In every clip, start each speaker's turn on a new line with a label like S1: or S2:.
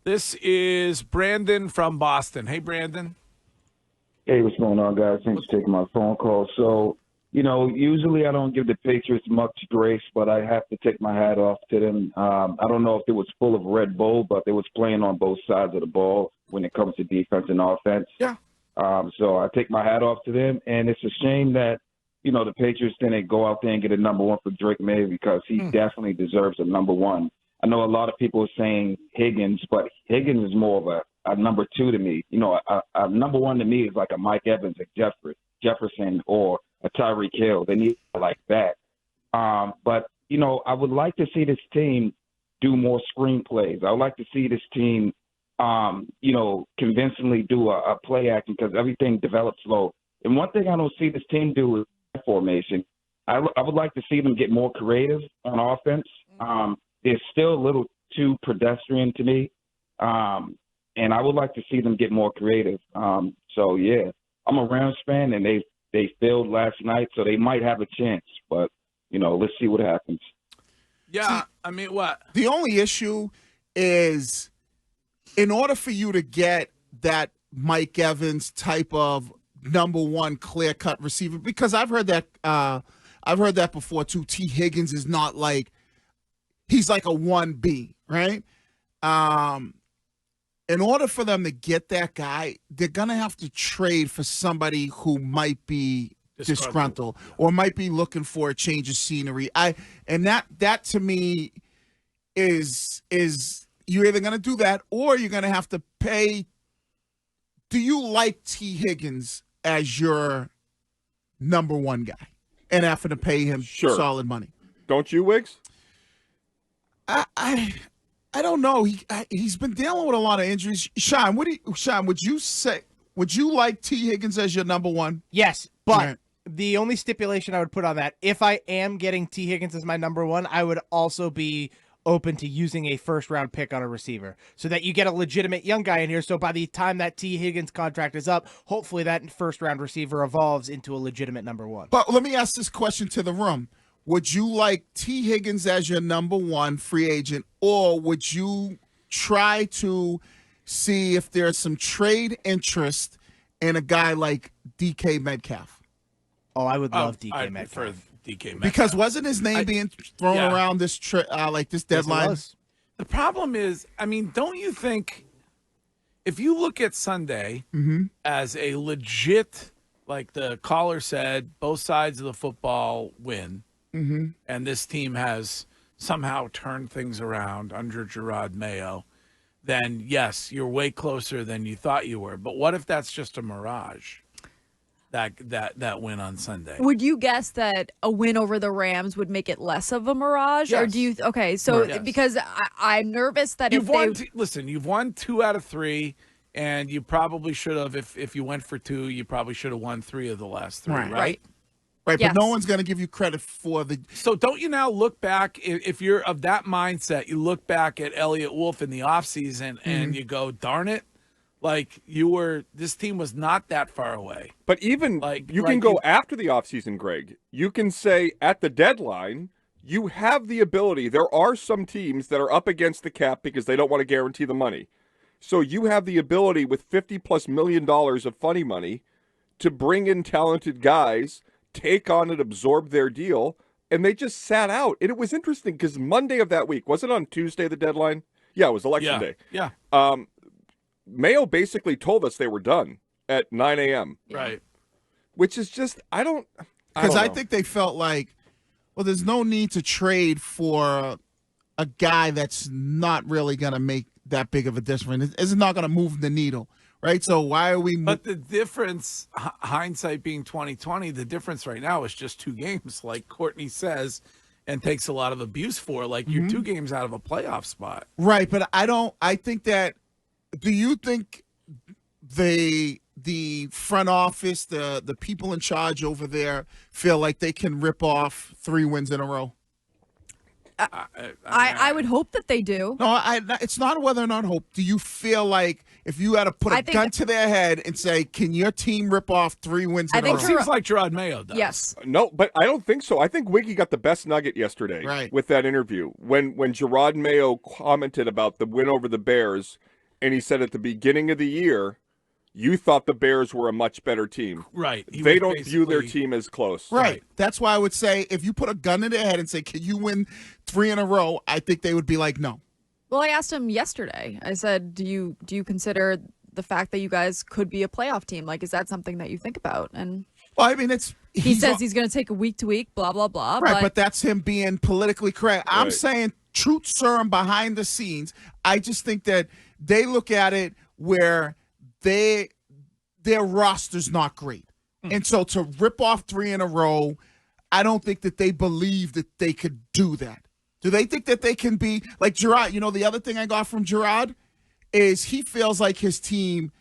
S1: This is Brandon from Boston. Hey, Brandon.
S2: Hey, what's going on, guys? Thanks for taking my phone call. So, usually I don't give the Patriots much grace, but I have to take my hat off to them. I don't know if it was full of Red Bull, but they was playing on both sides of the ball when it comes to defense and offense.
S1: Yeah.
S2: So I take my hat off to them, and it's a shame that, the Patriots didn't go out there and get a number one for Drake Maye because he definitely deserves a number one. I know a lot of people are saying Higgins, but Higgins is more of a number two to me. A number one to me is like a Mike Evans, a Jefferson, or a Tyreek Hill. They need like that. But I would like to see this team do more screenplays. I would like to see this team, convincingly do a play action because everything develops slow. And one thing I don't see this team do is formation. I would like to see them get more creative on offense. They're still a little too pedestrian to me. And I would like to see them get more creative. So, yeah, I'm a Rams fan, and they failed last night, so they might have a chance. But, let's see what happens.
S1: Yeah, I mean, what?
S3: The only issue is in order for you to get that Mike Evans type of number one clear-cut receiver, because I've heard that before, too. T. Higgins is not like – he's like a 1B, right? In order for them to get that guy, they're going to have to trade for somebody who might be disgruntled or might be looking for a change of scenery. And that to me is you're either going to do that or you're going to have to pay. Do you like T. Higgins as your number one guy and having to pay him solid money?
S4: Don't you, Wiggs?
S3: I don't know. He's been dealing with a lot of injuries. Sean, would you like T. Higgins as your number one?
S5: Yes, but the only stipulation I would put on that, if I am getting T. Higgins as my number one, I would also be open to using a first-round pick on a receiver so that you get a legitimate young guy in here. So by the time that T. Higgins contract is up, hopefully that first-round receiver evolves into a legitimate number one.
S3: But let me ask this question to the room. Would you like T. Higgins as your number one free agent, or would you try to see if there's some trade interest in a guy like DK Metcalf?
S5: Oh, I would love DK Metcalf.
S1: For DK Metcalf.
S3: Because wasn't his name being thrown around this this deadline?
S5: Yes,
S1: the problem is, I mean, don't you think if you look at Sunday as a legit, like the caller said, both sides of the football win, and this team has somehow turned things around under Gerard Mayo, then yes, you're way closer than you thought you were. But what if that's just a mirage? That win on Sunday.
S6: Would you guess that a win over the Rams would make it less of a mirage?
S1: Yes.
S6: Or do you because I'm nervous that you've
S1: won 2 out of 3, and you probably should have, if you went for 2, you probably should have won 3 of the last 3, right?
S3: Right,
S6: yes.
S3: But no one's going to give you credit for the.
S1: So don't you now look back, if you're of that mindset, you look back at Elliott Wolf in the offseason and you go, darn it, like this team was not that far away.
S4: But even you can go after the offseason, Greg. You can say at the deadline, you have the ability. There are some teams that are up against the cap because they don't want to guarantee the money. So you have the ability with $50+ million of funny money to bring in talented guys, take on and absorb their deal, and they just sat out. And it was interesting because Monday of that week, was it on Tuesday, the deadline? Yeah, it was election day.
S1: Yeah.
S4: Mayo basically told us they were done at 9 a.m.
S1: Right.
S4: Which is just,
S3: Because I think they felt like, well, there's no need to trade for a guy that's not really going to make that big of a difference. It's not going to move the needle. Right, so why are we?
S1: But the difference, hindsight being 2020, the difference right now is just 2 games, like Courtney says, and takes a lot of abuse for. Like you're 2 games out of a playoff spot.
S3: Right, but I think that. Do you think the front office, the people in charge over there, feel like they can rip off 3 wins in a row?
S6: I would hope that they do.
S3: No, it's not whether or not hope. Do you feel like if you had to put a gun to their head and say, can your team rip off 3 wins in a row?
S1: It seems like Gerard Mayo does.
S6: Yes.
S4: No, but I don't think so. I think Wiggy got the best nugget yesterday with that interview. When Gerard Mayo commented about the win over the Bears, and he said at the beginning of the year, you thought the Bears were a much better team.
S1: Right.
S4: They don't view their team as close.
S3: Right. That's why I would say if you put a gun in their head and say, can you win 3 in a row? I think they would be like, no.
S6: Well, I asked him yesterday. I said, do you consider the fact that you guys could be a playoff team? Like, is that something that you think about? And
S3: well, I mean,
S6: he says he's going to take a week to week, blah, blah, blah.
S3: Right, but that's him being politically correct.
S4: Right.
S3: I'm saying truth serum behind the scenes. I just think that they look at it where their roster's not great. And so to rip off 3 in a row, I don't think that they believe that they could do that. Do they think that they can be like Gerard? You know, the other thing I got from Gerard is he feels like his team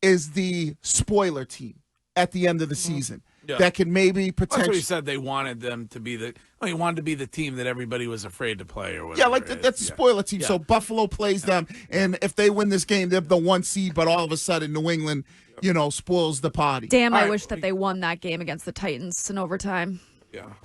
S3: is the spoiler team at the end of the season.
S1: Yeah.
S3: That can maybe potentially.
S1: That's what he said. They wanted them to be he wanted to be the team that everybody was afraid to play or whatever.
S3: Yeah, like that's a spoiler team.
S1: Yeah.
S3: So Buffalo plays them, and if they win this game, they're the 1 seed. But all of a sudden, New England, spoils the party.
S6: Damn, I wish that they won that game against the Titans in overtime.
S1: Yeah.